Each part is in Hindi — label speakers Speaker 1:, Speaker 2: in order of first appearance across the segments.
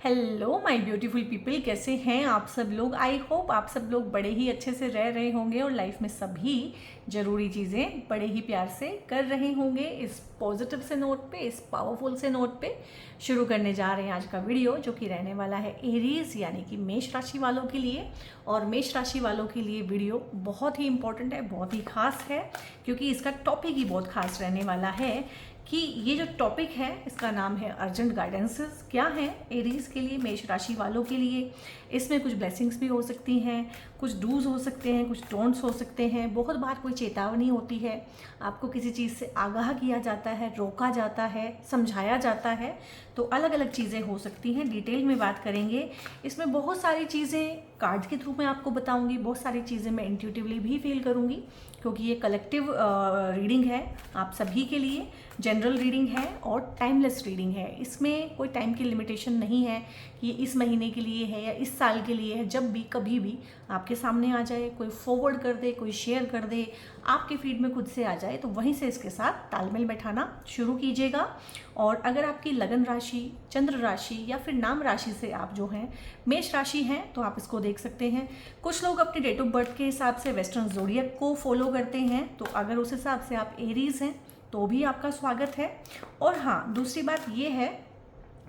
Speaker 1: हेलो माय ब्यूटीफुल पीपल, कैसे हैं आप सब लोग। आई होप आप सब लोग बड़े ही अच्छे से रह रहे होंगे और लाइफ में सभी ज़रूरी चीज़ें बड़े ही प्यार से कर रहे होंगे। इस पॉजिटिव से नोट पे, इस पावरफुल से नोट पे शुरू करने जा रहे हैं आज का वीडियो, जो कि रहने वाला है एरीज यानी कि मेष राशि वालों के लिए। और मेष राशि वालों के लिए वीडियो बहुत ही इंपॉर्टेंट है, बहुत ही खास है, क्योंकि इसका टॉपिक ही बहुत खास रहने वाला है। कि ये जो टॉपिक है इसका नाम है अर्जेंट गाइडेंसेस। क्या है एरीज के लिए, मेष राशि वालों के लिए। इसमें कुछ ब्लेसिंग्स भी हो सकती हैं, कुछ डूज हो सकते हैं, कुछ डोंट्स हो सकते हैं। बहुत बार कोई चेतावनी होती है, आपको किसी चीज़ से आगाह किया जाता है, रोका जाता है, समझाया जाता है। तो अलग अलग चीज़ें हो सकती हैं, डिटेल में बात करेंगे। इसमें बहुत सारी चीज़ें कार्ड के थ्रू मैं आपको बताऊंगी, बहुत सारी चीज़ें मैं इंट्यूटिवली भी फील करूंगी, क्योंकि ये कलेक्टिव रीडिंग है आप सभी के लिए। जनरल रीडिंग है और टाइमलेस रीडिंग है। इसमें कोई टाइम की लिमिटेशन नहीं है कि ये इस महीने के लिए है या इस साल के लिए है। जब भी कभी भी आपके सामने आ जाए, कोई फॉरवर्ड कर दे, कोई शेयर कर दे, आपके फीड में खुद से आ जाए, तो वहीं से इसके साथ तालमेल बैठाना शुरू कीजिएगा। और अगर आपकी लगन राशि, चंद्र राशि या फिर नाम राशि से आप जो हैं मेष राशि हैं, तो आप इसको देख सकते हैं। कुछ लोग अपने डेट ऑफ बर्थ के हिसाब से वेस्टर्न ज़ोडिएक को फॉलो करते हैं, तो अगर उस हिसाब से आप एरीज हैं तो भी आपका स्वागत है। और हाँ, दूसरी बात ये है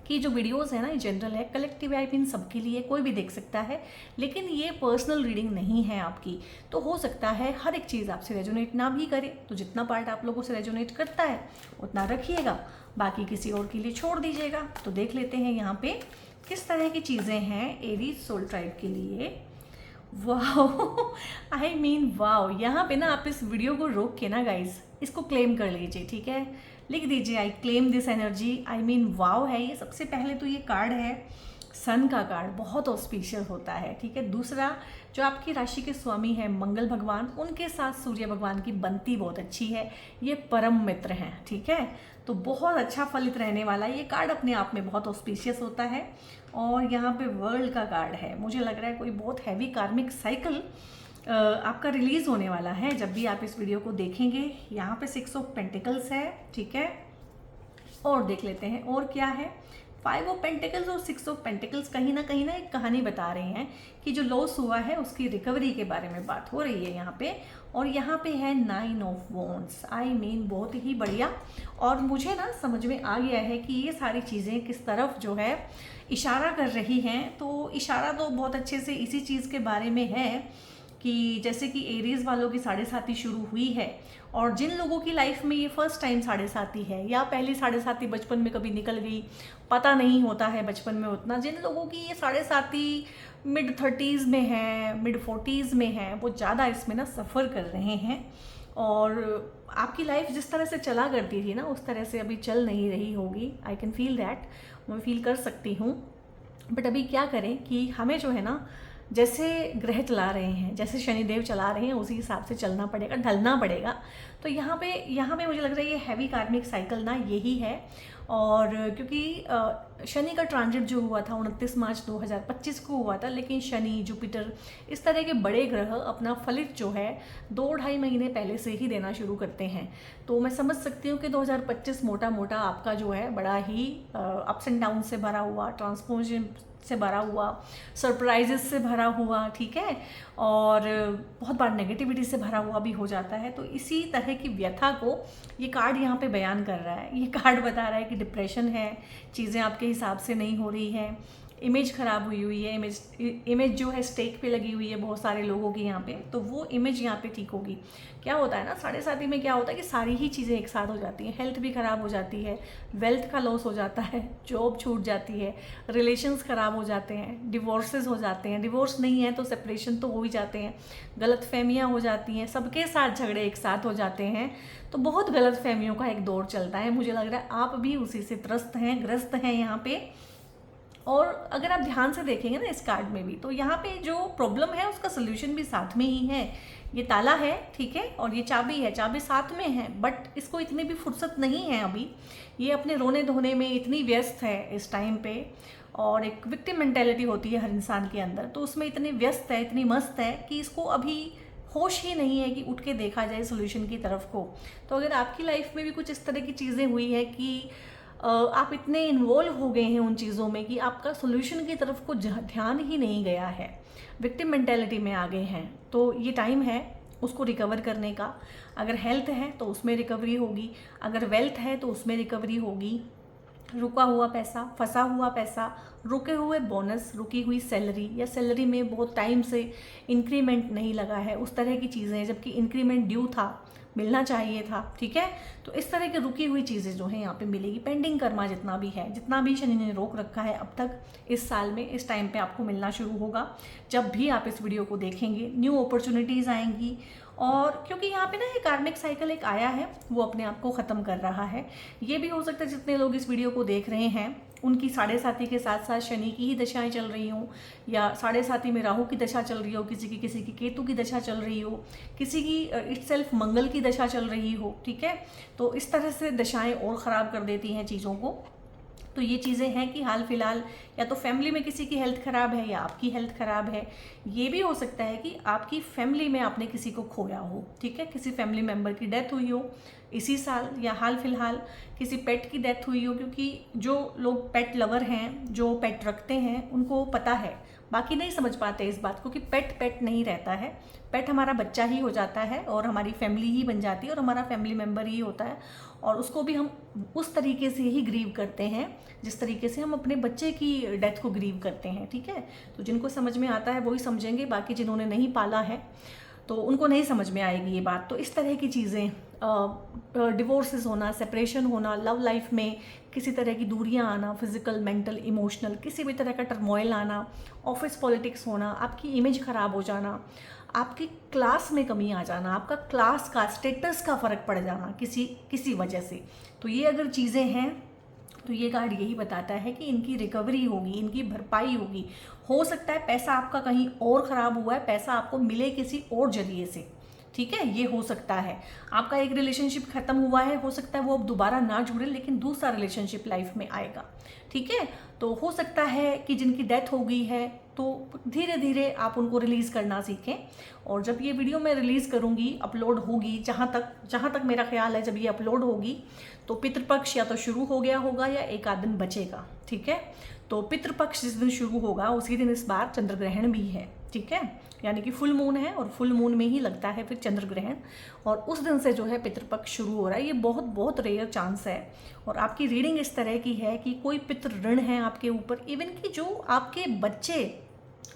Speaker 1: कि जो वीडियोस है ना, ये जनरल है, कलेक्टिव है, इन सबके लिए कोई भी देख सकता है, लेकिन ये पर्सनल रीडिंग नहीं है आपकी। तो हो सकता है हर एक चीज़ आपसे रेजोनेट ना भी करे, तो जितना पार्ट आप लोगों से रेजोनेट करता है उतना रखिएगा, बाकी किसी और के लिए छोड़ दीजिएगा। तो देख लेते हैं यहाँ पे किस तरह की चीज़ें हैं एरीज सोल ट्राइब के लिए। Wow, I mean wow. यहाँ पे ना आप इस वीडियो को रोक के ना गाइज इसको क्लेम कर लीजिए, ठीक है। लिख दीजिए I claim this energy. I mean wow है ये। सबसे पहले तो ये कार्ड है सन का कार्ड, बहुत ऑस्पिशियस होता है, ठीक है। दूसरा, जो आपकी राशि के स्वामी हैं मंगल भगवान, उनके साथ सूर्य भगवान की बनती बहुत अच्छी है। ये परम मित्र हैं, ठीक है। तो बहुत अच्छा फलित रहने वाला है। ये कार्ड अपने आप में बहुत ऑस्पिशियस होता है। और यहाँ पे वर्ल्ड का कार्ड है। मुझे लग रहा है कोई बहुत हैवी कार्मिक साइकिल आपका रिलीज होने वाला है जब भी आप इस वीडियो को देखेंगे। यहाँ पे 6 ऑफ पेंटिकल्स है, ठीक है। और देख लेते हैं और क्या है। 5 ऑफ पेंटिकल्स और 6 ऑफ पेंटिकल्स कहीं ना एक कहानी बता रहे हैं कि जो लॉस हुआ है उसकी रिकवरी के बारे में बात हो रही है यहाँ पे। और यहाँ पे है 9 ऑफ वॉन्ड्स। आई मीन बहुत ही बढ़िया। और मुझे ना समझ में आ गया है कि ये सारी चीज़ें किस तरफ जो है इशारा कर रही हैं। तो इशारा तो बहुत अच्छे से इसी चीज़ के बारे में है कि जैसे कि एरीज वालों की साढ़े साथी शुरू हुई है, और जिन लोगों की लाइफ में ये फर्स्ट टाइम साढ़े साथी है, या पहली साढ़े साथी बचपन में कभी निकल गई, पता नहीं होता है बचपन में उतना, जिन लोगों की ये साढ़े साथी मिड 30s में है, मिड 40s में है, वो ज़्यादा इसमें ना सफ़र कर रहे हैं। और आपकी लाइफ जिस तरह से चला करती थी ना, उस तरह से अभी चल नहीं रही होगी। आई कैन फील दैट, मैं फील कर सकती हूँ। बट अभी क्या करें कि हमें जो है ना, जैसे ग्रह चला रहे हैं, जैसे शनिदेव चला रहे हैं, उसी हिसाब से चलना पड़ेगा, ढलना पड़ेगा। तो यहाँ पे मुझे लग रहा है ये हैवी कार्मिक साइकिल ना यही है। और क्योंकि शनि का ट्रांजिट जो हुआ था 29 मार्च 2025 को हुआ था, लेकिन शनि, जुपिटर, इस तरह के बड़े ग्रह अपना फलित जो है 2-2.5 महीने पहले से ही देना शुरू करते हैं। तो मैं समझ सकती हूँ कि 2025 मोटा मोटा आपका जो है बड़ा ही अप्स एंड डाउन से भरा हुआ, ट्रांसफॉर्मेशन से भरा हुआ, सरप्राइजेस से भरा हुआ, ठीक है। और बहुत बार नेगेटिविटी से भरा हुआ भी हो जाता है। तो इसी तरह की व्यथा को ये कार्ड यहाँ पे बयान कर रहा है। ये कार्ड बता रहा है कि डिप्रेशन है, चीज़ें आपके हिसाब से नहीं हो रही हैं, इमेज ख़राब हुई है, इमेज जो है स्टेक पे लगी हुई है बहुत सारे लोगों की यहाँ पे। तो वो इमेज यहाँ पे ठीक होगी। क्या होता है ना, साढ़े साथी में क्या होता है कि सारी ही चीज़ें एक साथ हो जाती हैं। हेल्थ भी ख़राब हो जाती है, वेल्थ का लॉस हो जाता है, जॉब छूट जाती है, रिलेशंस ख़राब हो जाते हैं, डिवोर्सेस हो जाते हैं, डिवोर्स नहीं है तो सेपरेशन तो हो ही जाते हैं, गलतफहमियाँ हो जाती हैं, सबके साथ झगड़े एक साथ हो जाते हैं। तो बहुत गलतफहमियों का एक दौर चलता है। मुझे लग रहा है आप भी उसी से ग्रस्त हैं यहाँ पे। और अगर आप ध्यान से देखेंगे ना इस कार्ड में भी, तो यहाँ पे जो प्रॉब्लम है उसका सोल्यूशन भी साथ में ही है। ये ताला है, ठीक है, और ये चाबी है, चाबी साथ में है, बट इसको इतनी भी फुर्सत नहीं है अभी। ये अपने रोने धोने में इतनी व्यस्त है इस टाइम पे। और एक विक्टिम मेंटेलिटी होती है हर इंसान के अंदर, तो उसमें इतनी व्यस्त है, इतनी मस्त है कि इसको अभी होश ही नहीं है कि उठ के देखा जाए सोल्यूशन की तरफ को। तो अगर आपकी लाइफ में भी कुछ इस तरह की चीज़ें हुई है कि आप इतने इन्वॉल्व हो गए हैं उन चीज़ों में कि आपका सोल्यूशन की तरफ को ध्यान ही नहीं गया है, विक्टिम मेंटेलिटी में आ गए हैं। तो ये टाइम है उसको रिकवर करने का। अगर हेल्थ है तो उसमें रिकवरी होगी, अगर वेल्थ है तो उसमें रिकवरी होगी। रुका हुआ पैसा, फंसा हुआ पैसा, रुके हुए बोनस, रुकी हुई सैलरी, या सैलरी में बहुत टाइम से इंक्रीमेंट नहीं लगा है, उस तरह की चीज़ें, जबकि इंक्रीमेंट ड्यू था, मिलना चाहिए था, ठीक है। तो इस तरह की रुकी हुई चीज़ें जो हैं यहाँ पे मिलेगी। पेंडिंग कर्मा जितना भी है, जितना भी शनि ने रोक रखा है अब तक, इस साल में इस टाइम पे आपको मिलना शुरू होगा। जब भी आप इस वीडियो को देखेंगे न्यू अपॉर्चुनिटीज़ आएंगी। और क्योंकि यहाँ पे ना ये कार्मिक साइकिल एक आया है, वो अपने आप को ख़त्म कर रहा है। ये भी हो सकता है जितने लोग इस वीडियो को देख रहे हैं उनकी 7.5 के साथ साथ शनि की ही दशाएं चल रही हों, या 7.5 में राहु की दशा चल रही हो, किसी की केतु की दशा चल रही हो, किसी की इटसेल्फ मंगल की दशा चल रही हो, ठीक है। तो इस तरह से दशाएं और ख़राब कर देती हैं चीज़ों को। तो ये चीज़ें हैं कि हाल फिलहाल या तो फैमिली में किसी की हेल्थ ख़राब है या आपकी हेल्थ ख़राब है। ये भी हो सकता है कि आपकी फैमिली में आपने किसी को खोया हो, ठीक है, किसी फैमिली मेम्बर की डेथ हुई हो इसी साल, या हाल फिलहाल किसी पेट की डेथ हुई हो। क्योंकि जो लोग पेट लवर हैं, जो पेट रखते हैं, उनको पता है, बाकी नहीं समझ पाते इस बात को कि पेट नहीं रहता है। पेट हमारा बच्चा ही हो जाता है और हमारी फैमिली ही बन जाती है और हमारा फैमिली मेम्बर ही होता है। और उसको भी हम उस तरीके से ही ग्रीव करते हैं जिस तरीके से हम अपने बच्चे की डेथ को ग्रीव करते हैं, ठीक है। तो जिनको समझ में आता है वही समझेंगे, बाकी जिन्होंने नहीं पाला है तो उनको नहीं समझ में आएगी ये बात। तो इस तरह की चीज़ें, डिवोर्सेस होना, सेपरेशन होना, लव लाइफ में किसी तरह की दूरियां आना, फिजिकल, मेंटल, इमोशनल, किसी भी तरह का टर्मोइल आना, ऑफिस पॉलिटिक्स होना, आपकी इमेज ख़राब हो जाना, आपकी क्लास में कमी आ जाना, आपका क्लास का स्टेटस का फ़र्क पड़ जाना किसी वजह से। तो ये अगर चीज़ें हैं तो ये कार्ड यही बताता है कि इनकी रिकवरी होगी, इनकी भरपाई होगी। हो सकता है पैसा आपका कहीं और ख़राब हुआ है, पैसा आपको मिले किसी और जरिए से, ठीक है, ये हो सकता है। आपका एक रिलेशनशिप ख़त्म हुआ है, हो सकता है वो अब दोबारा ना जुड़े, लेकिन दूसरा रिलेशनशिप लाइफ में आएगा, ठीक है। तो हो सकता है कि जिनकी डेथ हो गई है तो धीरे धीरे आप उनको रिलीज़ करना सीखें। और जब ये वीडियो मैं रिलीज़ करूँगी, अपलोड होगी, जहाँ तक मेरा ख्याल है, जब ये अपलोड होगी तो पितृपक्ष या तो शुरू हो गया होगा या एक आध दिन बचेगा, ठीक है। तो पितृपक्ष जिस दिन शुरू होगा उसी दिन इस बार चंद्र ग्रहण भी है, ठीक है, यानी कि फुल मून है और फुल मून में ही लगता है फिर चंद्र ग्रहण, और उस दिन से जो है पितृपक्ष शुरू हो रहा है। ये बहुत बहुत रेयर चांस है। और आपकी रीडिंग इस तरह की है कि कोई पितृ ऋण है आपके ऊपर, इवन कि जो आपके बच्चे,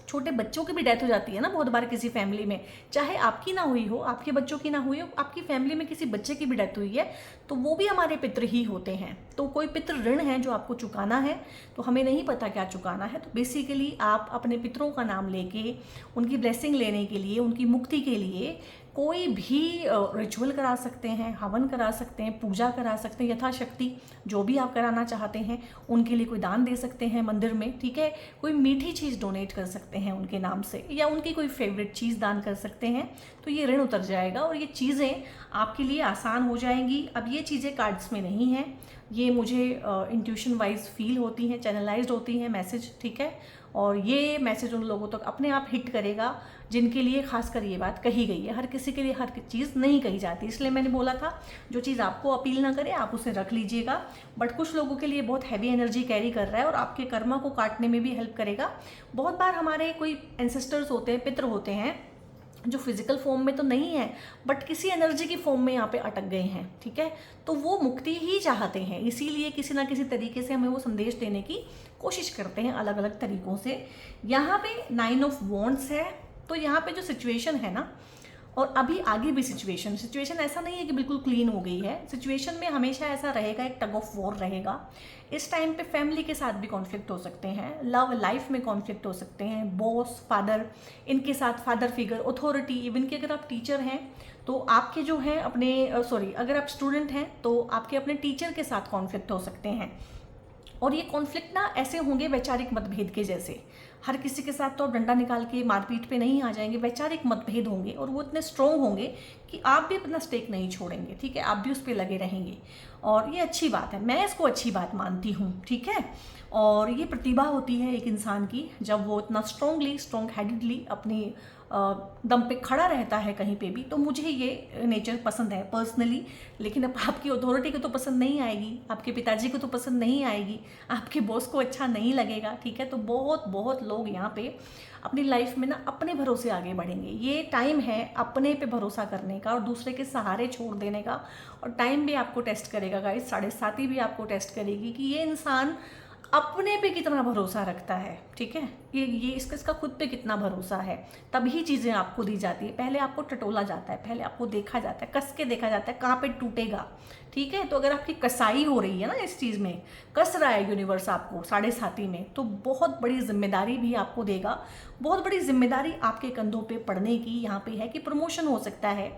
Speaker 1: छोटे बच्चों की भी डेथ हो जाती है ना बहुत बार किसी फैमिली में, चाहे आपकी ना हुई हो, आपके बच्चों की ना हुई हो, आपकी फैमिली में किसी बच्चे की भी डेथ हुई है तो वो भी हमारे पितृ ही होते हैं। तो कोई पितृ ऋण है जो आपको चुकाना है, तो हमें नहीं पता क्या चुकाना है। तो बेसिकली आप अपने पितरों का नाम लेके उनकी ब्लेसिंग लेने के लिए, उनकी मुक्ति के लिए कोई भी रिचुअल करा सकते हैं, हवन करा सकते हैं, पूजा करा सकते हैं, यथाशक्ति जो भी आप कराना चाहते हैं। उनके लिए कोई दान दे सकते हैं मंदिर में, ठीक है, कोई मीठी चीज़ डोनेट कर सकते हैं उनके नाम से, या उनकी कोई फेवरेट चीज़ दान कर सकते हैं। तो ये ऋण उतर जाएगा और ये चीज़ें आपके लिए आसान हो जाएंगी। अब ये चीज़ें कार्ड्स में नहीं हैं, ये मुझे इंट्यूशन वाइज फील होती हैं, चैनलाइज्ड होती हैं मैसेज, ठीक है। और ये मैसेज उन लोगों तक अपने आप हिट करेगा जिनके लिए खासकर ये बात कही गई है। हर किसी के लिए हर चीज़ नहीं कही जाती, इसलिए मैंने बोला था जो चीज़ आपको अपील ना करे आप उसे रख लीजिएगा। बट कुछ लोगों के लिए बहुत हैवी एनर्जी कैरी कर रहा है और आपके कर्मा को काटने में भी हेल्प करेगा। बहुत बार हमारे कोई एंसेस्टर्स होते हैं, पितृ होते हैं, जो फिजिकल फॉर्म में तो नहीं है बट किसी एनर्जी की फॉर्म में यहाँ पे अटक गए हैं, ठीक है। तो वो मुक्ति ही चाहते हैं, इसीलिए किसी ना किसी तरीके से हमें वो संदेश देने की कोशिश करते हैं अलग अलग तरीकों से। यहाँ पे 9 ऑफ वॉन्ड्स है, तो यहाँ पे जो सिचुएशन है ना, और अभी आगे भी सिचुएशन ऐसा नहीं है कि बिल्कुल क्लीन हो गई है। सिचुएशन में हमेशा ऐसा रहेगा, एक टग ऑफ वॉर रहेगा। इस टाइम पे फैमिली के साथ भी कॉन्फ्लिक्ट हो सकते हैं, लव लाइफ में कॉन्फ्लिक्ट हो सकते हैं, बॉस, फादर, इनके साथ फादर फिगर, अथॉरिटी, इवन कि अगर आप टीचर हैं तो आपके जो हैं अपने अगर आप स्टूडेंट हैं तो आपके अपने टीचर के साथ कॉन्फ्लिक्ट हो सकते हैं। और ये कॉन्फ्लिक्ट ना ऐसे होंगे वैचारिक मतभेद के जैसे, हर किसी के साथ तो आप डंडा निकाल के मारपीट पे नहीं आ जाएंगे, वैचारिक मतभेद होंगे और वो इतने स्ट्रॉन्ग होंगे कि आप भी अपना स्टेक नहीं छोड़ेंगे, ठीक है, आप भी उस पर लगे रहेंगे। और ये अच्छी बात है, मैं इसको अच्छी बात मानती हूँ, ठीक है। और ये प्रतिभा होती है एक इंसान की, जब वो इतना स्ट्रॉन्ग हेडेडली अपनी दम पे खड़ा रहता है कहीं पे भी। तो मुझे ये नेचर पसंद है पर्सनली। लेकिन अब आपकी अथॉरिटी को तो पसंद नहीं आएगी, आपके पिताजी को तो पसंद नहीं आएगी, आपके बॉस को अच्छा नहीं लगेगा, ठीक है। तो बहुत बहुत लोग यहाँ पे अपनी लाइफ में ना अपने भरोसे आगे बढ़ेंगे। ये टाइम है अपने पे भरोसा करने का और दूसरे के सहारे छोड़ देने का। और टाइम भी आपको टेस्ट करेगा गाइस, 7.5 भी आपको टेस्ट करेगी कि ये इंसान अपने पे कितना भरोसा रखता है, ठीक है। ये इसका खुद पे कितना भरोसा है। तभी चीज़ें आपको दी जाती है। पहले आपको टटोला जाता है, पहले आपको देखा जाता है, कस के देखा जाता है कहाँ पे टूटेगा, ठीक है। तो अगर आपकी कसाई हो रही है ना, इस चीज़ में कस रहा है यूनिवर्स आपको 7.5 में, तो बहुत बड़ी जिम्मेदारी भी आपको देगा। बहुत बड़ी जिम्मेदारी आपके कंधों पे पड़ने की यहाँ पे है कि प्रमोशन हो सकता है,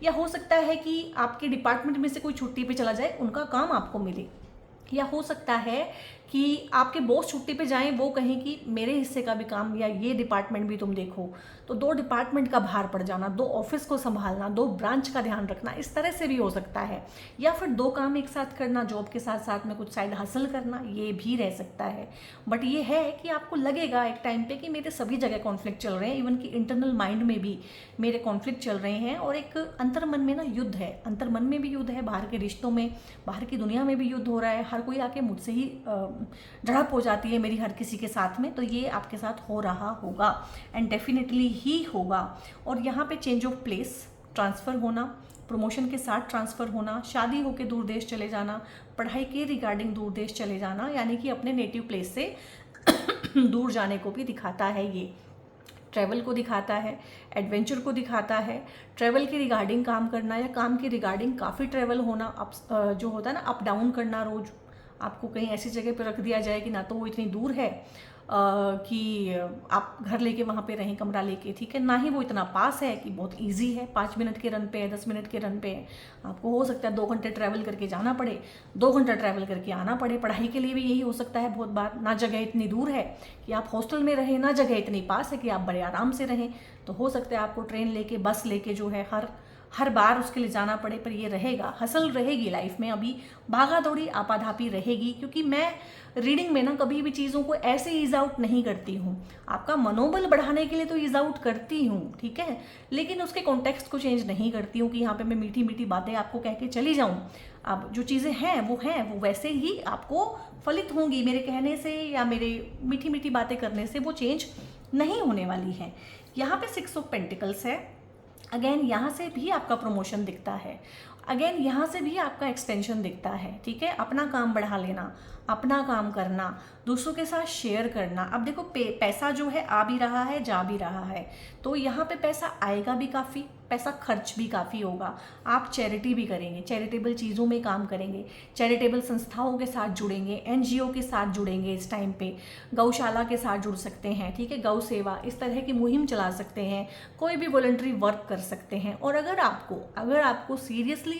Speaker 1: या हो सकता है कि आपके डिपार्टमेंट में से कोई छुट्टी पे चला जाए, उनका काम आपको मिले। या हो सकता है कि आपके बॉस छुट्टी पे जाएं, वो कहें कि मेरे हिस्से का भी काम या ये डिपार्टमेंट भी तुम देखो। तो 2 डिपार्टमेंट का भार पड़ जाना, 2 ऑफिस को संभालना, 2 ब्रांच का ध्यान रखना, इस तरह से भी हो सकता है। या फिर 2 काम एक साथ करना, जॉब के साथ साथ में कुछ साइड हासिल करना, ये भी रह सकता है। बट ये है कि आपको लगेगा एक टाइम पे कि मेरे सभी जगह कॉन्फ्लिक्ट चल रहे हैं, इवन कि इंटरनल माइंड में भी मेरे कॉन्फ्लिक्ट चल रहे हैं। और एक अंतर मन में ना युद्ध है, अंतर मन में भी युद्ध है, बाहर के रिश्तों में, बाहर की दुनिया में भी युद्ध हो रहा है। हर कोई आके मुझसे ही झड़प हो जाती है मेरी हर किसी के साथ में। तो ये आपके साथ हो रहा होगा एंड डेफिनेटली ही होगा। और यहाँ पे चेंज ऑफ प्लेस, ट्रांसफ़र होना, प्रमोशन के साथ ट्रांसफ़र होना, शादी होके दूर देश चले जाना, पढ़ाई के रिगार्डिंग दूर देश चले जाना, यानी कि अपने नेटिव प्लेस से दूर जाने को भी दिखाता है। ये ट्रैवल को दिखाता है, एडवेंचर को दिखाता है। ट्रैवल के रिगार्डिंग काम करना या काम के रिगार्डिंग काफ़ी ट्रैवल होना, जो होता है ना अप डाउन करना, रोज़ आपको कहीं ऐसी जगह पर रख दिया जाए कि ना तो वो इतनी दूर है कि आप घर लेके वहाँ पे रहें, कमरा लेके, ठीक है, ना ही वो इतना पास है कि बहुत इजी है, 5 मिनट के रन पे है, 10 मिनट के रन पे है। आपको हो सकता है 2 घंटे ट्रैवल करके जाना पड़े, 2 घंटा ट्रैवल करके आना पड़े। पढ़ाई के लिए भी यही हो सकता है बहुत बार। ना जगह इतनी दूर है कि आप हॉस्टल में रहें, ना जगह इतनी पास है कि आप बड़े आराम से रहें। तो हो सकता है आपको ट्रेन लेके, बस लेके जो है हर बार उसके लिए जाना पड़े। पर ये रहेगा, हसल रहेगी लाइफ में, अभी भागा दौड़ी आपाधापी रहेगी। क्योंकि मैं रीडिंग में ना कभी भी चीज़ों को ऐसे ईज आउट नहीं करती हूँ। आपका मनोबल बढ़ाने के लिए तो ईज आउट करती हूँ, ठीक है, लेकिन उसके कॉन्टेक्स्ट को चेंज नहीं करती हूँ कि यहाँ पे मैं मीठी मीठी बातें आपको कह के चली जाऊँ। अब जो चीज़ें हैं वो वैसे ही आपको फलित होंगी मेरे कहने से या मेरे मीठी मीठी बातें करने से, वो चेंज नहीं होने वाली है। यहाँ पे 6 ऑफ पेंटिकल्स है। अगेन यहाँ से भी आपका प्रमोशन दिखता है, अगेन यहाँ से भी आपका एक्सटेंशन दिखता है, ठीक है। अपना काम बढ़ा लेना, अपना काम करना, दूसरों के साथ शेयर करना। अब देखो पैसा जो है आ भी रहा है, जा भी रहा है। तो यहाँ पे पैसा आएगा भी काफ़ी, पैसा खर्च भी काफ़ी होगा। आप चैरिटी भी करेंगे, चैरिटेबल चीज़ों में काम करेंगे, चैरिटेबल संस्थाओं के साथ जुड़ेंगे, एनजीओ के साथ जुड़ेंगे। इस टाइम पे गौशाला के साथ जुड़ सकते हैं, ठीक है, गौ सेवा, इस तरह की मुहिम चला सकते हैं, कोई भी वॉलंटरी वर्क कर सकते हैं। और अगर आपको सीरियसली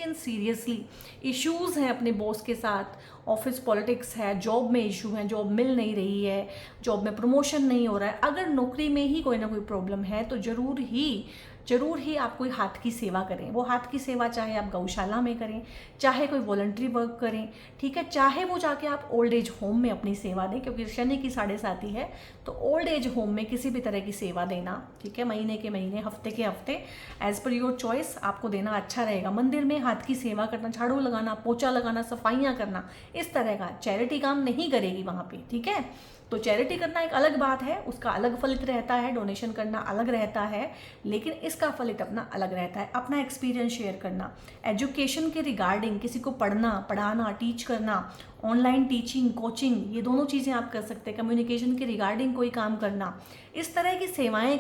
Speaker 1: इश्यूज़ हैं अपने बॉस के साथ, ऑफिस पॉलिटिक्स है, जॉब में इशू है, जॉब मिल नहीं रही है, जॉब में प्रमोशन नहीं हो रहा है, अगर नौकरी में ही कोई ना कोई प्रॉब्लम है, तो ज़रूर ही आप कोई हाथ की सेवा करें। वो हाथ की सेवा चाहे आप गौशाला में करें, चाहे कोई वॉलंटरी वर्क करें, ठीक है, चाहे वो जाके आप ओल्ड एज होम में अपनी सेवा दें, क्योंकि शनि की 7.5 है। तो ओल्ड एज होम में किसी भी तरह की सेवा देना, ठीक है, महीने के महीने, हफ्ते के हफ्ते, एज पर योर चॉइस आपको देना अच्छा रहेगा। मंदिर में हाथ की सेवा करना, झाड़ू लगाना, पोछा लगाना, सफाइयाँ करना, इस तरह का चैरिटी काम नहीं करेगी वहाँ पे, ठीक है। तो चैरिटी करना एक अलग बात है, उसका अलग फलित रहता है, डोनेशन करना अलग रहता है, लेकिन इसका फलित अपना अलग रहता है। अपना एक्सपीरियंस शेयर करना, एजुकेशन के रिगार्डिंग किसी को पढ़ाना, टीच करना, ऑनलाइन टीचिंग, कोचिंग, ये दोनों चीज़ें आप कर सकते हैं। कम्युनिकेशन के रिगार्डिंग कोई काम करना, इस तरह की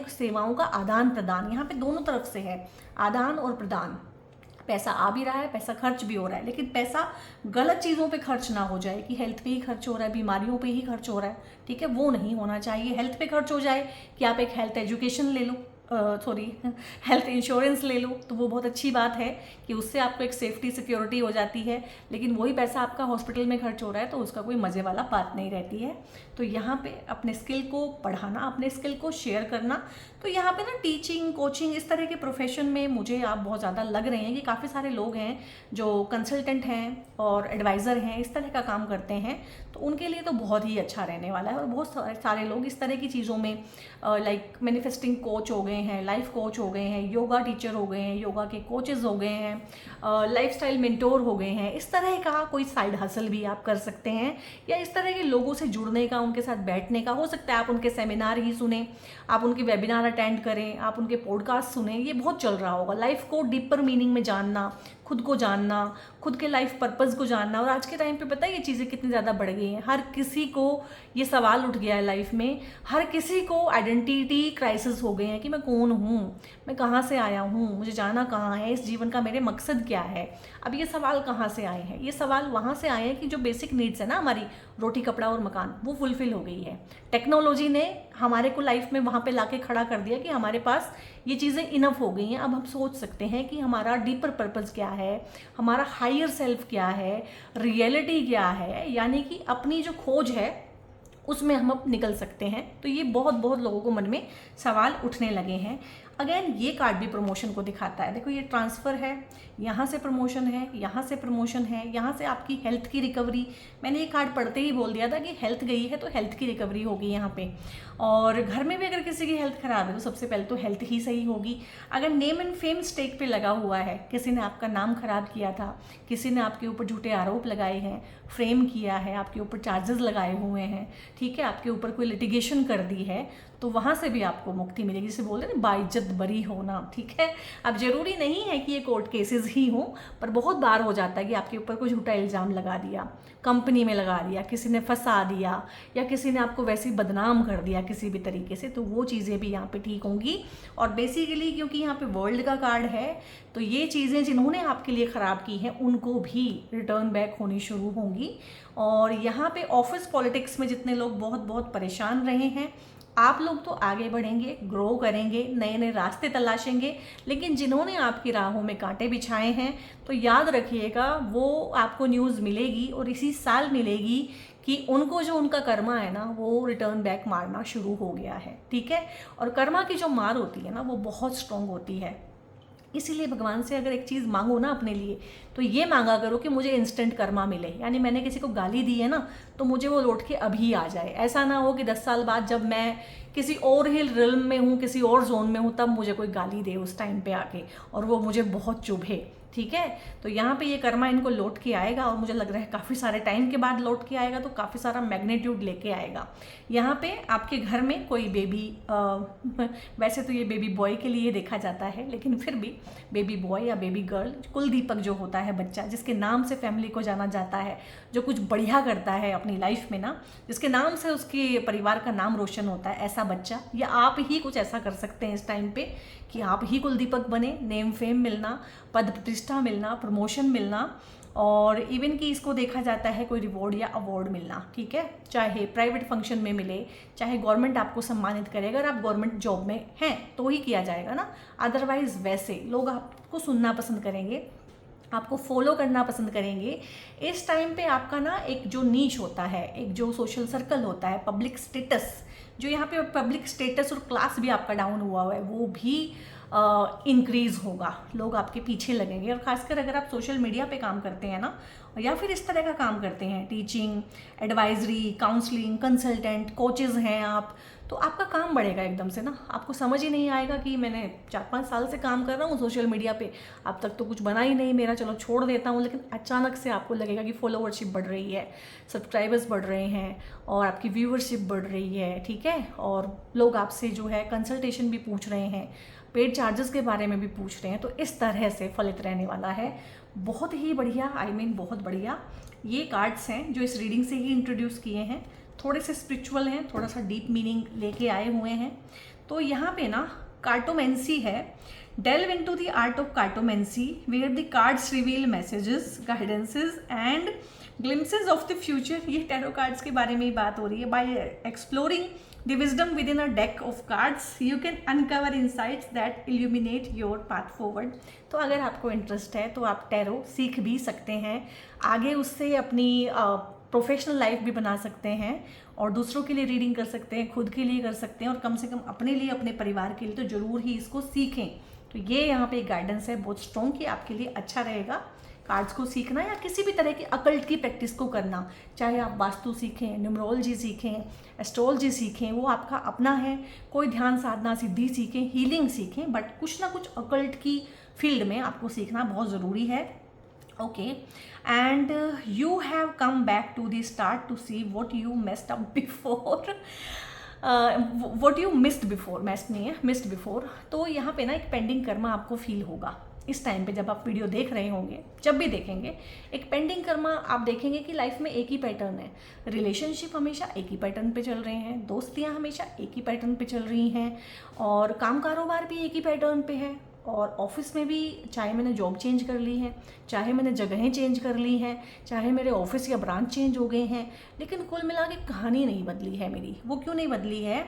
Speaker 1: सेवाओं का आदान प्रदान यहाँ पे दोनों तरफ से है, आदान और प्रदान। पैसा आ भी रहा है, पैसा खर्च भी हो रहा है, लेकिन पैसा गलत चीज़ों पे खर्च ना हो जाए कि हेल्थ पे ही खर्च हो रहा है, बीमारियों पे ही खर्च हो रहा है, ठीक है, वो नहीं होना चाहिए। हेल्थ पे खर्च हो जाए कि आप एक हेल्थ एजुकेशन ले लो, हेल्थ इंश्योरेंस ले लो, तो वो बहुत अच्छी बात है कि उससे आपको एक सेफ्टी सिक्योरिटी हो जाती है। लेकिन वही पैसा आपका हॉस्पिटल में खर्च हो रहा है तो उसका कोई मज़े वाला बात नहीं रहती है। तो यहाँ पे अपने स्किल को बढ़ाना, अपने स्किल को शेयर करना। तो यहाँ पे ना टीचिंग, कोचिंग, इस तरह के प्रोफेशन में मुझे आप बहुत ज़्यादा लग रहे हैं कि काफ़ी सारे लोग हैं जो कंसल्टेंट हैं और एडवाइज़र हैं, इस तरह का काम करते हैं। तो उनके लिए तो बहुत ही अच्छा रहने वाला है। और बहुत सारे लोग इस तरह की चीज़ों में लाइक मैनिफेस्टिंग कोच हो गए हैं, लाइफ कोच हो गए हैं, योगा टीचर हो गए हैं, योगा के कोचेज़ हो गए हैं, लाइफस्टाइल मेंटोर हो गए हैं। इस तरह का कोई साइड हसल भी आप कर सकते हैं, या इस तरह के लोगों से जुड़ने का, उनके साथ बैठने का। हो सकता है आप उनके सेमिनार ही सुने, आप उनके वेबिनार अटेंड करें, आप उनके पॉडकास्ट सुने, ये बहुत चल रहा होगा। लाइफ को डीपर मीनिंग में जानना, खुद को जानना, खुद के लाइफ पर्पस को जानना। और आज के टाइम पे पता है ये चीज़ें कितनी ज़्यादा बढ़ गई हैं। हर किसी को ये सवाल उठ गया है लाइफ में, हर किसी को आइडेंटिटी क्राइसिस हो गए हैं कि मैं कौन हूँ, मैं कहाँ से आया हूँ, मुझे जाना कहाँ है, इस जीवन का मेरे मकसद क्या है। अब ये सवाल कहाँ से आए हैं? ये सवाल वहाँ से आए हैं कि जो बेसिक नीड्स है ना हमारी, रोटी कपड़ा और मकान, वो फुलफिल हो गई है। टेक्नोलॉजी ने हमारे को लाइफ में वहाँ पे लाके खड़ा कर दिया कि हमारे पास ये चीज़ें इनफ हो गई हैं। अब हम सोच सकते हैं कि हमारा डीपर पर्पस क्या है, हमारा हायर सेल्फ क्या है, रियलिटी क्या है, यानी कि अपनी जो खोज है उसमें हम अब निकल सकते हैं। तो ये बहुत बहुत लोगों को मन में सवाल उठने लगे हैं। अगेन ये कार्ड भी प्रमोशन को दिखाता है। देखो ये ट्रांसफ़र है, यहाँ से प्रमोशन है, यहाँ से प्रमोशन है, यहाँ से आपकी हेल्थ की रिकवरी। मैंने ये कार्ड पढ़ते ही बोल दिया था कि हेल्थ गई है तो हेल्थ की रिकवरी होगी यहाँ पे। और घर में भी अगर किसी की हेल्थ ख़राब है तो सबसे पहले तो हेल्थ ही सही होगी। अगर नेम एंड फेम स्टेक पे लगा हुआ है, किसी ने आपका नाम खराब किया था, किसी ने आपके ऊपर झूठे आरोप लगाए हैं, फ्रेम किया है, आपके ऊपर चार्जेस लगाए हुए हैं, ठीक है, आपके ऊपर कोई लिटिगेशन कर दी है, तो वहाँ से भी आपको मुक्ति मिलेगी। जिसे बोलते हैं ना बाइज्जत बरी होना, ठीक है। अब ज़रूरी नहीं है कि ये कोर्ट केसेस ही हों, पर बहुत बार हो जाता है कि आपके ऊपर कोई झूठा इल्ज़ाम लगा दिया, कंपनी में लगा दिया, किसी ने फंसा दिया, या किसी ने आपको वैसे ही बदनाम कर दिया किसी भी तरीके से, तो वो चीज़ें भी यहाँ पे ठीक होंगी। और बेसिकली क्योंकि यहाँ पे वर्ल्ड का कार्ड है, तो ये चीज़ें जिन्होंने आपके लिए ख़राब की हैं उनको भी रिटर्न बैक होनी शुरू होंगी। और यहाँ पे ऑफिस पॉलिटिक्स में जितने लोग बहुत बहुत परेशान रहे हैं, आप लोग तो आगे बढ़ेंगे, ग्रो करेंगे, नए नए रास्ते तलाशेंगे। लेकिन जिन्होंने आपकी राहों में कांटे बिछाए हैं, तो याद रखिएगा वो आपको न्यूज़ मिलेगी, और इसी साल मिलेगी कि उनको जो उनका कर्मा है ना, वो रिटर्न बैक मारना शुरू हो गया है, ठीक है। और कर्मा की जो मार होती है ना, वो बहुत स्ट्रॉन्ग होती है। इसीलिए भगवान से अगर एक चीज़ मांगो ना अपने लिए, तो ये मांगा करो कि मुझे इंस्टेंट कर्मा मिले। यानी मैंने किसी को गाली दी है ना, तो मुझे वो लौट के अभी आ जाए। ऐसा ना हो कि 10 साल बाद जब मैं किसी और ही रिल्म में हूँ, किसी और जोन में हूँ, तब मुझे कोई गाली दे उस टाइम पे आके, और वो मुझे बहुत चुभे, ठीक है। तो यहाँ पे ये कर्मा इनको लौट के आएगा, और मुझे लग रहा है काफ़ी सारे टाइम के बाद लौट के आएगा, तो काफ़ी सारा मैग्नीट्यूड लेके आएगा। यहाँ पे आपके घर में कोई बेबी, वैसे तो ये बेबी बॉय के लिए देखा जाता है, लेकिन फिर भी बेबी बॉय या बेबी गर्ल, कुलदीपक जो होता है बच्चा, जिसके नाम से फैमिली को जाना जाता है, जो कुछ बढ़िया करता है अपनी लाइफ में ना, जिसके नाम से उसके परिवार का नाम रोशन होता है, ऐसा बच्चा, या आप ही कुछ ऐसा कर सकते हैं इस टाइम पे कि आप ही कुलदीपक बने, नेम फेम मिलना, पद प्रतिष्ठा मिलना, प्रमोशन मिलना, और इवन कि इसको देखा जाता है कोई रिवॉर्ड या अवार्ड मिलना, ठीक है। चाहे प्राइवेट फंक्शन में मिले, चाहे गवर्नमेंट आपको सम्मानित करे, अगर आप गवर्नमेंट जॉब में हैं तो ही किया जाएगा ना, अदरवाइज वैसे लोग आपको सुनना पसंद करेंगे, आपको फॉलो करना पसंद करेंगे। इस टाइम पे आपका ना एक जो नीच होता है, एक जो सोशल सर्कल होता है, पब्लिक स्टेटस, जो यहाँ पे पब्लिक स्टेटस और क्लास भी आपका डाउन हुआ है, वो भी इंक्रीज़ होगा। लोग आपके पीछे लगेंगे। और ख़ासकर अगर आप सोशल मीडिया पे काम करते हैं ना, या फिर इस तरह का काम करते हैं, teaching, advisory, counselling, consultant, coaches हैं आप, तो आपका काम बढ़ेगा एकदम से ना। आपको समझ ही नहीं आएगा कि मैंने 4-5 साल से काम कर रहा हूँ सोशल मीडिया पे, अब तक तो कुछ बना ही नहीं मेरा, चलो छोड़ देता हूँ। लेकिन अचानक से आपको लगेगा कि फॉलोवरशिप बढ़ रही है, सब्सक्राइबर्स बढ़ रहे हैं, और आपकी व्यूअरशिप बढ़ रही है, ठीक है। और लोग आपसे जो है कंसल्टेशन भी पूछ रहे हैं, पेड चार्जेस के बारे में भी पूछ रहे हैं। तो इस तरह से फलित रहने वाला है। बहुत ही बढ़िया, बहुत बढ़िया ये कार्ड्स हैं जो इस रीडिंग से ही इंट्रोड्यूस किए हैं। थोड़े से स्पिरिचुअल हैं, थोड़ा सा डीप मीनिंग लेके आए हुए हैं। तो यहाँ पे ना कार्टोमेंसी है, delve into the art of cartomancy where the cards reveal messages, guidances and glimpses of the future। ये टैरो कार्ड्स के बारे में ही बात हो रही है। By exploring the wisdom within a deck of cards, you can uncover insights that illuminate your path forward। तो अगर आपको इंटरेस्ट है तो आप टैरो सीख भी सकते हैं, आगे उससे अपनी प्रोफेशनल लाइफ भी बना सकते हैं और दूसरों के लिए रीडिंग कर सकते हैं, खुद के लिए कर सकते हैं और कम से कम अपने लिए, अपने परिवार के लिए तो ज़रूर ही इसको सीखें। तो ये यहाँ पे एक गाइडेंस है बहुत स्ट्रॉन्ग कि आपके लिए अच्छा रहेगा कार्ड्स को सीखना या किसी भी तरह की अकल्ट की प्रैक्टिस को करना। चाहे आप वास्तु सीखें, न्यूमरोलॉजी सीखें, एस्ट्रोलॉजी सीखें, वो आपका अपना है। कोई ध्यान साधना सिद्धि सीखें, हीलिंग सीखें, बट कुछ ना कुछ अकल्ट की फील्ड में आपको सीखना बहुत ज़रूरी है। Okay, and you have come back to the start to see what you messed up before, what you missed before, messed नहीं है, मिस्ड बिफोर। तो यहाँ पे ना एक पेंडिंग कर्मा आपको फील होगा इस टाइम पे जब आप वीडियो देख रहे होंगे, जब भी देखेंगे एक पेंडिंग कर्मा आप देखेंगे कि लाइफ में एक ही पैटर्न है। रिलेशनशिप हमेशा एक ही पैटर्न पे चल रहे हैं, दोस्तियां हमेशा एक ही पैटर्न पे चल रही हैं और काम कारोबार भी एक ही पैटर्न पे है। और ऑफिस में भी चाहे मैंने जॉब चेंज कर ली है, चाहे मैंने जगहें चेंज कर ली हैं, चाहे मेरे ऑफिस या ब्रांच चेंज हो गए हैं, लेकिन कुल मिला के कहानी नहीं बदली है मेरी। वो क्यों नहीं बदली है?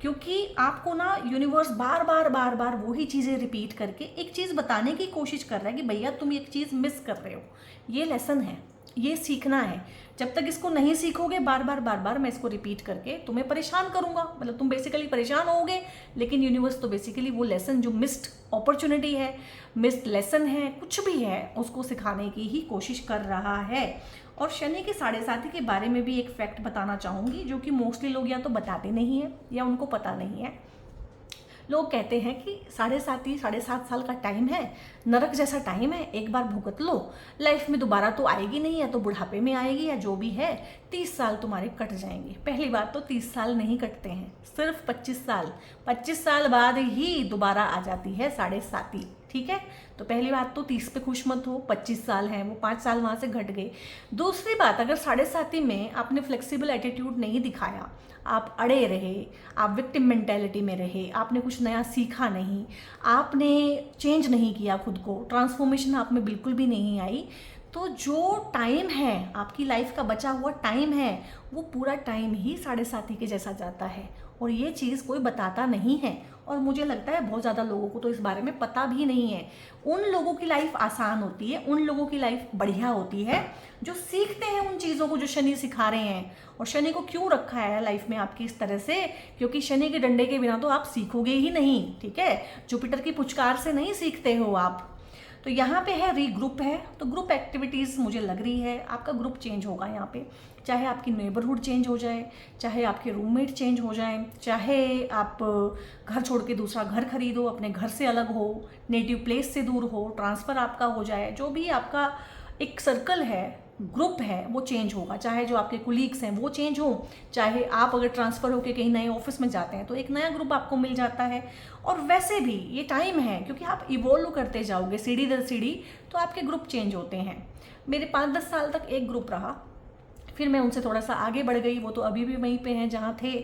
Speaker 1: क्योंकि आपको ना यूनिवर्स बार बार वही चीज़ें रिपीट करके एक चीज़ बताने की कोशिश कर रहा है कि भैया तुम एक चीज़ मिस कर रहे हो, ये लेसन है, ये सीखना है। जब तक इसको नहीं सीखोगे बार बार मैं इसको रिपीट करके तुम्हें परेशान करूंगा, मतलब तुम बेसिकली परेशान होगे। लेकिन यूनिवर्स तो बेसिकली वो लेसन जो मिस्ड अपॉर्चुनिटी है, मिस्ड लेसन है, कुछ भी है, उसको सिखाने की ही कोशिश कर रहा है। और शनि के 7.5 के बारे में भी एक फैक्ट बताना चाहूँगी जो कि मोस्टली लोग या तो बताते नहीं है या उनको पता नहीं है। लोग कहते हैं कि 7.5 साल का टाइम है, नरक जैसा टाइम है, एक बार भुगत लो, लाइफ में दोबारा तो आएगी नहीं, या तो बुढ़ापे में आएगी या जो भी है, 30 साल तुम्हारे कट जाएंगे। पहली बात तो 30 साल नहीं कटते हैं, सिर्फ 25 साल बाद ही दोबारा आ जाती है 7.5। ठीक है, तो पहली बात तो 30 पे खुश मत हो, 25 साल हैं, वो 5 साल वहाँ से घट गए। दूसरी बात, अगर 7.5 में आपने फ्लेक्सिबल एटीट्यूड नहीं दिखाया, आप अड़े रहे, आप विक्टिम मेंटेलिटी में रहे, आपने कुछ नया सीखा नहीं, आपने चेंज नहीं किया खुद को, ट्रांसफॉर्मेशन आप में बिल्कुल भी नहीं आई, तो जो टाइम है आपकी लाइफ का बचा हुआ टाइम है वो पूरा टाइम ही 7.5 के जैसा जाता है। और ये चीज़ कोई बताता नहीं है और मुझे लगता है बहुत ज़्यादा लोगों को तो इस बारे में पता भी नहीं है। उन लोगों की लाइफ आसान होती है, उन लोगों की लाइफ बढ़िया होती है जो सीखते हैं उन चीज़ों को जो शनि सिखा रहे हैं। और शनि को क्यों रखा है लाइफ में आपकी इस तरह से? क्योंकि शनि के डंडे के बिना तो आप सीखोगे ही नहीं। ठीक है, जुपिटर की पुचकार से नहीं सीखते हो आप। तो यहाँ पे है रीग्रुप है, तो ग्रुप एक्टिविटीज़ मुझे लग रही है आपका ग्रुप चेंज होगा यहाँ पे। चाहे आपकी नेबरहुड चेंज हो जाए, चाहे आपके रूममेट चेंज हो जाए, चाहे आप घर छोड़ के दूसरा घर खरीदो, अपने घर से अलग हो, नेटिव प्लेस से दूर हो, ट्रांसफ़र आपका हो जाए, जो भी आपका एक सर्कल है, ग्रुप है, वो चेंज होगा। चाहे जो आपके कुलीग्स हैं वो चेंज हो, चाहे आप अगर ट्रांसफ़र होकर कहीं नए ऑफिस में जाते हैं तो एक नया ग्रुप आपको मिल जाता है। और वैसे भी ये टाइम है क्योंकि आप इवॉल्व करते जाओगे सीढ़ी दर सीढ़ी, तो आपके ग्रुप चेंज होते हैं। मेरे 5-10 साल तक एक ग्रुप रहा, फिर मैं उनसे थोड़ा सा आगे बढ़ गई, वो तो अभी भी वहीं पे हैं जहाँ थे।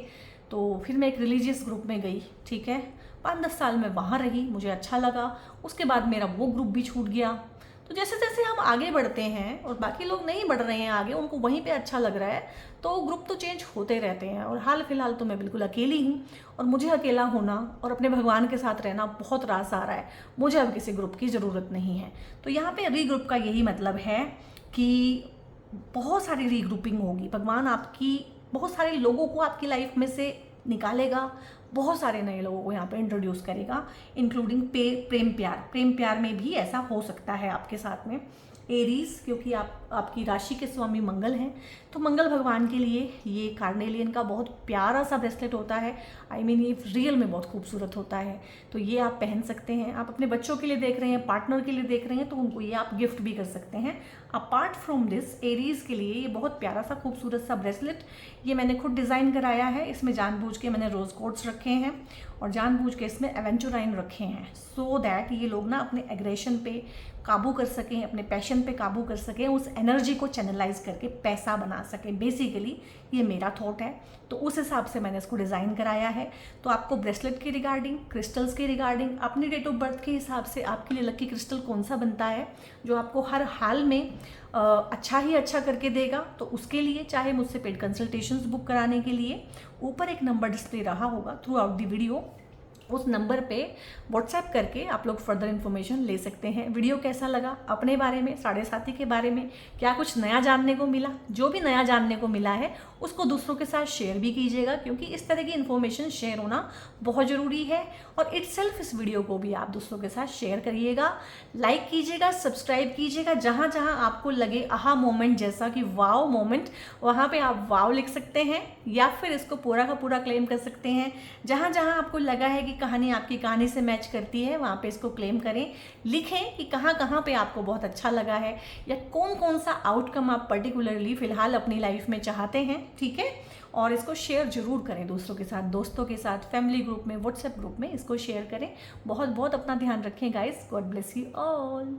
Speaker 1: तो फिर मैं एक रिलीजियस ग्रुप में गई। ठीक है, 5-10 साल में वहाँ रही, मुझे अच्छा लगा। उसके बाद मेरा वो ग्रुप भी छूट गया। तो जैसे जैसे हम आगे बढ़ते हैं और बाकी लोग नहीं बढ़ रहे हैं आगे, उनको वहीं पे अच्छा लग रहा है, तो ग्रुप तो चेंज होते रहते हैं। और हाल फिलहाल तो मैं बिल्कुल अकेली हूँ और मुझे अकेला होना और अपने भगवान के साथ रहना बहुत रास आ रहा है। मुझे अब किसी ग्रुप की ज़रूरत नहीं है। तो यहाँ पे रीग्रुप का यही मतलब है कि बहुत सारी रीग्रुपिंग होगी। भगवान आपकी बहुत सारे लोगों को आपकी लाइफ में से निकालेगा, बहुत सारे नए लोगों को यहाँ पे इंट्रोड्यूस करेगा, इंक्लूडिंग प्रेम प्यार में भी ऐसा हो सकता है आपके साथ में। एरीज, क्योंकि आपकी राशि के स्वामी मंगल हैं, तो मंगल भगवान के लिए ये कार्नेलियन का बहुत प्यारा सा ब्रेसलेट होता है। आई मीन ये रियल में बहुत खूबसूरत होता है, तो ये आप पहन सकते हैं। आप अपने बच्चों के लिए देख रहे हैं, पार्टनर के लिए देख रहे हैं, तो उनको ये आप गिफ्ट भी कर सकते हैं। अपार्ट फ्रॉम दिस, एरीज के लिए ये बहुत प्यारा सा खूबसूरत सा ब्रेसलेट ये मैंने खुद डिज़ाइन कराया है। इसमें जानबूझ के मैंने रोज कोड्स रखे हैं और जानबूझ के इसमें एवेंचुराइन रखे हैं, सो दैट ये लोग ना अपने एग्रेशन पे काबू कर सकें, अपने पैशन पे काबू कर सकें, उस एनर्जी को चैनलाइज करके पैसा बना सकें। बेसिकली ये मेरा थॉट है, तो उस हिसाब से मैंने इसको डिज़ाइन कराया है। तो आपको ब्रेसलेट के रिगार्डिंग, क्रिस्टल्स के रिगार्डिंग, अपनी डेट ऑफ बर्थ के हिसाब से आपके लिए लकी क्रिस्टल कौन सा बनता है जो आपको हर हाल में अच्छा ही अच्छा करके देगा, तो उसके लिए चाहे मुझसे पेड कंसल्टेशंस बुक कराने के लिए ऊपर एक नंबर डिस्प्ले रहा होगा थ्रू आउट द वीडियो, उस नंबर पे व्हाट्सएप करके आप लोग फर्दर इन्फॉर्मेशन ले सकते हैं। वीडियो कैसा लगा, अपने बारे में, साढ़े साथी के बारे में क्या कुछ नया जानने को मिला, जो भी नया जानने को मिला है उसको दूसरों के साथ शेयर भी कीजिएगा, क्योंकि इस तरह की इन्फॉर्मेशन शेयर होना बहुत ज़रूरी है। और इटसेल्फ इस वीडियो को भी आप दूसरों के साथ शेयर करिएगा, लाइक कीजिएगा, सब्सक्राइब कीजिएगा। जहाँ जहाँ आपको लगे आहा मोमेंट जैसा कि वाओ मोमेंट, वहाँ पे आप वाओ लिख सकते हैं या फिर इसको पूरा का पूरा क्लेम कर सकते हैं। जहाँ जहाँ आपको लगा है कि कहानी आपकी कहानी से मैच करती है, वहाँ पे इसको क्लेम करें, लिखें कि कहाँ कहाँ पे आपको बहुत अच्छा लगा है या कौन कौन सा आउटकम आप पर्टिकुलरली फ़िलहाल अपनी लाइफ में चाहते हैं, ठीक है। और इसको शेयर जरूर करें दूसरों के साथ, दोस्तों के साथ, फैमिली ग्रुप में, व्हाट्सएप ग्रुप में इसको शेयर करें। बहुत बहुत अपना ध्यान रखें guys. God bless you all.